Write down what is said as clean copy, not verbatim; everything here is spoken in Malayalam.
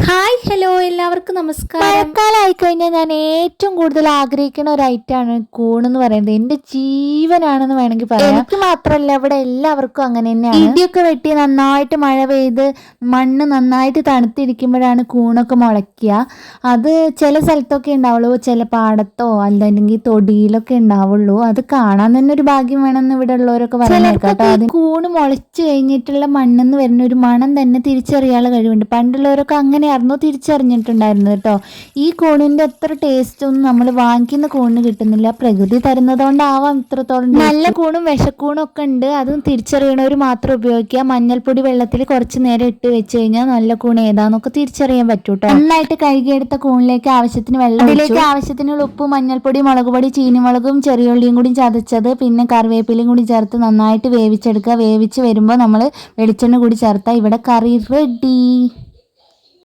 ഹായ് ഹലോ എല്ലാവർക്കും നമസ്കാരം. മഴക്കാലമായിക്കഴിഞ്ഞാൽ ഞാൻ ഏറ്റവും കൂടുതൽ ആഗ്രഹിക്കുന്ന ഒരു ഐറ്റമാണ് കൂണെന്ന് പറയുന്നത്. എൻ്റെ ജീവനാണെന്ന് വേണമെങ്കിൽ പറയാം. എനിക്ക് മാത്രമല്ല, ഇവിടെ എല്ലാവർക്കും അങ്ങനെ തന്നെയാണ്. ഇടിയൊക്കെ വെട്ടി നന്നായിട്ട് മഴ പെയ്ത് മണ്ണ് നന്നായിട്ട് തണുത്തിരിക്കുമ്പോഴാണ് കൂണൊക്കെ മുളയ്ക്കുക. അത് ചില സ്ഥലത്തൊക്കെ ഉണ്ടാവുള്ളൂ, ചില പാടത്തോ അല്ലെങ്കിൽ തൊടിയിലൊക്കെ ഉണ്ടാവുള്ളൂ. അത് കാണാൻ തന്നെ ഒരു ഭാഗ്യം വേണമെന്ന് ഇവിടെ ഉള്ളവരൊക്കെ പറയുന്നത്. കൂണ് മുളച്ച് കഴിഞ്ഞിട്ടുള്ള മണ്ണെന്ന് വരുന്ന ഒരു മണം തന്നെ തിരിച്ചറിയാനുള്ള കഴിവുണ്ട്. പണ്ടുള്ളവരൊക്കെ അങ്ങനെയായിരുന്നു തിരിച്ചറിഞ്ഞിട്ടുണ്ടായിരുന്നത് കേട്ടോ. ഈ കൂണിൻ്റെ അത്ര ടേസ്റ്റ് ഒന്നും നമ്മൾ വാങ്ങിക്കുന്ന കൂണിന് കിട്ടുന്നില്ല. പ്രകൃതി തരുന്നതുകൊണ്ടാവാം ഇത്രത്തോളം. നല്ല കൂണും വിഷക്കൂണും ഒക്കെ ഉണ്ട്. അതും തിരിച്ചറിയണവർ മാത്രം ഉപയോഗിക്കുക. മഞ്ഞൾപ്പൊടി വെള്ളത്തിൽ കുറച്ച് നേരം ഇട്ട് വെച്ച് കഴിഞ്ഞാൽ നല്ല കൂൺ ഏതാന്നൊക്കെ തിരിച്ചറിയാൻ പറ്റും കേട്ടോ. നന്നായിട്ട് കഴുകിയെടുത്ത കൂണിലേക്ക് ആവശ്യത്തിന് വെള്ളം, അതിലേക്ക് ആവശ്യത്തിനുള്ള ഉപ്പ്, മഞ്ഞൾപ്പൊടി, മുളക് പൊടി, ചീനിമുളകും ചെറിയുള്ളിയും കൂടി ചതച്ചത്, പിന്നെ കറിവേപ്പിലയും കൂടി ചേർത്ത് നന്നായിട്ട് വേവിച്ചെടുക്കുക. വേവിച്ച് വരുമ്പോൾ നമ്മൾ വെളിച്ചെണ്ണ കൂടി ചേർത്താൽ ഇവിടെ കറി റെഡി.